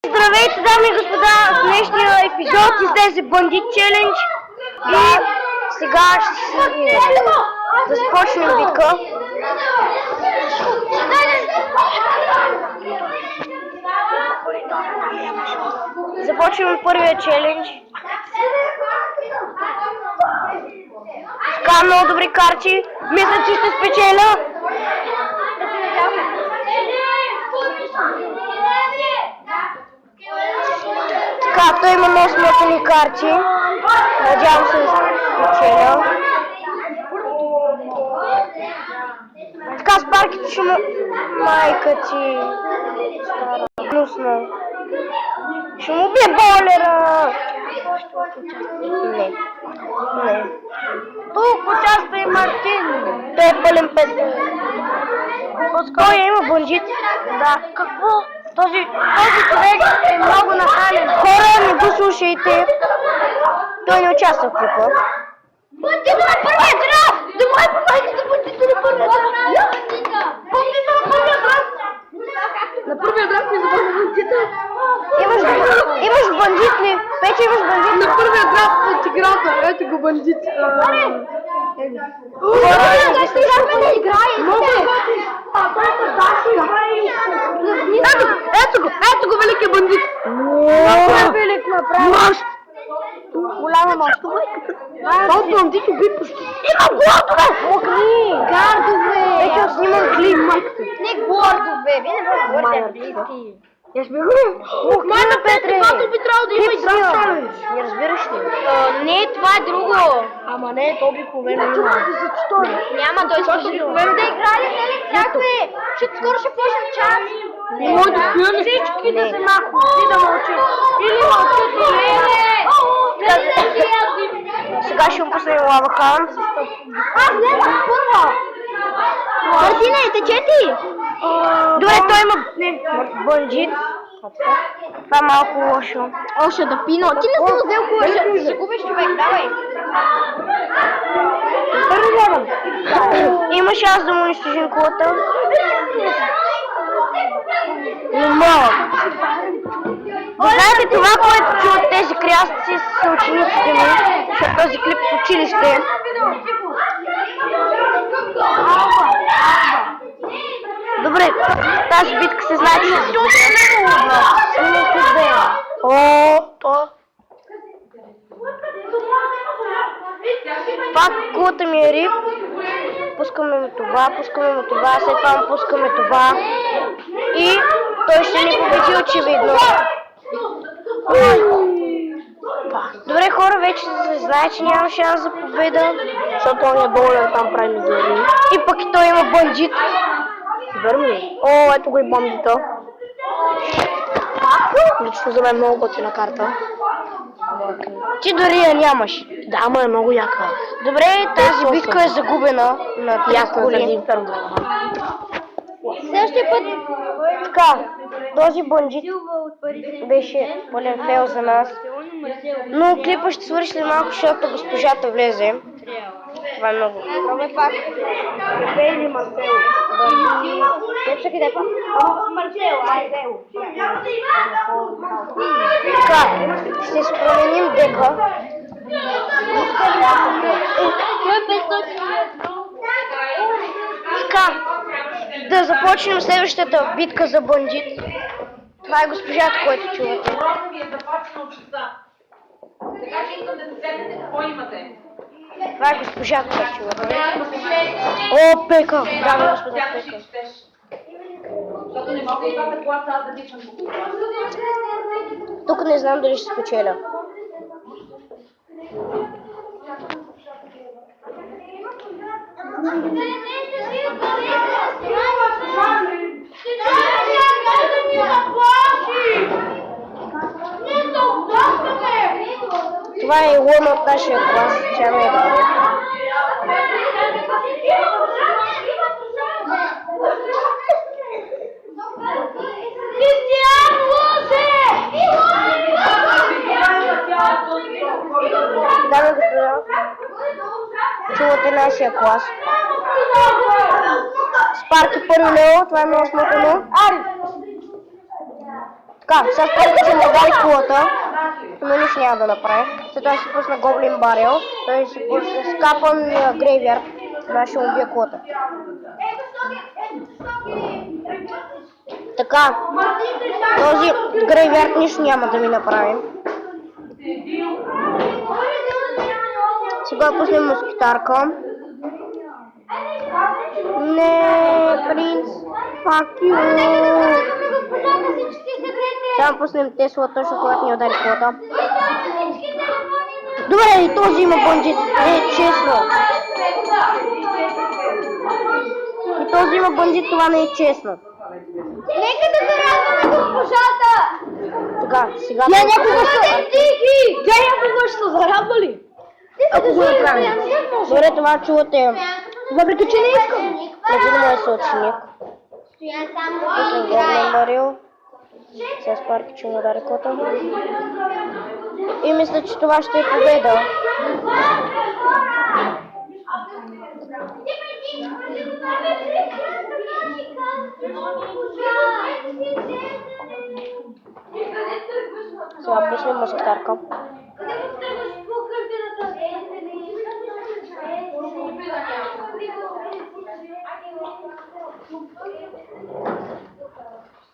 Здравейте, дами и господа! В днешния епизод излезе Бандит Челендж и сега ще да започнем битка. Започваме първия челендж. Така, много добри карти. Мисля, че ще спечеля. Така, той има много смътени карти. Надявам се да спечеля. Така, Спаркито ще му... Майка ти... Стара... Гнусна. Ще му бие болера! Не. Не. Тук участва и Мартин. Той е пълен пет. Той има бандит. Да. Какво? Този човек е много нахален. Хора, не го слушайте. Той не участва в клипа. Бандита на първия драфт! Давай, помагайте за бандита на първия драфт! Бандита на първия драфт! На първия драфт ми забавя бандита. Имаш бандит ли? Пече, имаш бандит? На първия драфт от играта. Ето го бандит. Той играе. Ето го великия бандит. Много велик направи. Голяма мощ. Той бандит уби почти. Има гордове! Огни! Гардове! Вече снимам клип. Не гордове! Вие не бъде говорите английски. Я ще бегу. Майна Петре! Това би трябвало да има и драфт челендж. Не разбираш ли? Не, това е друго. Ама не, то обикновено има. Няма, той ще обикновено. Да играли всякакви. Скоро ще почнем час. Не може да хвърли всички да се махнат и да мълчат. Или мълчат, или сега ще му пуснем лаваха. Гледам, първо! Мартина, тече ти! Добре, той има бандит. Това е малко лошо. Още да пино. Ти не си взел кулата. Ще загубиш човек, давай. Има шанс да му унищожим кулата. Знаете това, което чуват тези крясъци с учениците ми, защото този клип в училище. Добре, тази битка се знае, че ще се пак кулата ми е рип. Пускаме му това, след това му пускаме това. И той ще ни победи очевидно. Добре, хора, вече се знае, че няма шанс за победа. Защото он е болен, там прави мизери. И пък и той има бандит. Верни. О, ето го и бандита. Лично за мен много готина карта. Ти дори я нямаш. Да, ама е много яка. Добре, тази битка е загубена на Ясно, заради Следващия път. Така, този бандит беше пълен фейл за нас. Но клипа ще свърши след малко, защото госпожата влезе. Това е много. Това пак. Бейли Марсел. Къде па? Марсел, айде. Така, ще се променим дека. Така, да започнем следващата битка за бандит. Това е госпожата, който чувате. Това е госпожата, която чувате. О, Пека! Дами господа, Пека. Тук не знам дали ще спечеля. Това е Илона от нашия клас. Тя ме е добре. Дами и господа, чувате нашия клас. Спарки първи лево, това е много смътено. Така, сега според че му дали колата, но нищо няма да направи. След това ще пусна Гоблин Бариел, той ще пусне Скапан Грейвярд, това ще убие колата. Така, този Грейвярд нищо няма да ми направи. Сега пуснем Москитарка. Не, принц, fuck you. Сега пуснем Тесла точно когато ни удари колата. Добре, и този има бандит. Не, честно. И този има бандит, това не е честно. Нека да зарадваме госпожата! Така, сега... Тя някога ще зарадва ли? Ако го направим. Добре, това чувате. Въпреки, че не искам. Един мой съученик. Пуснем Гоблин Барил. Сега Спарки, че му удари кота. И мисля, че това ще е победа. Сега пуснем Москитарка.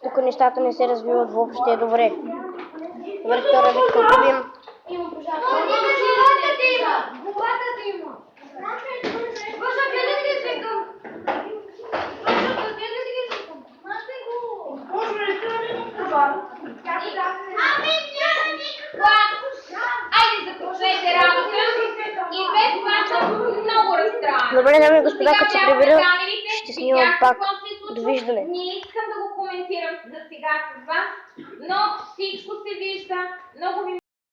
Тук нещата не се развиват въобще добре. Добре, втора битка губим. Айде, започнете работа и без това съм много разстроена. Добре, дами и господа, като се прибера, ще снимам пак. Довиждане. Не искам да го коментирам за сега с вас, но всичко се вижда. Много ви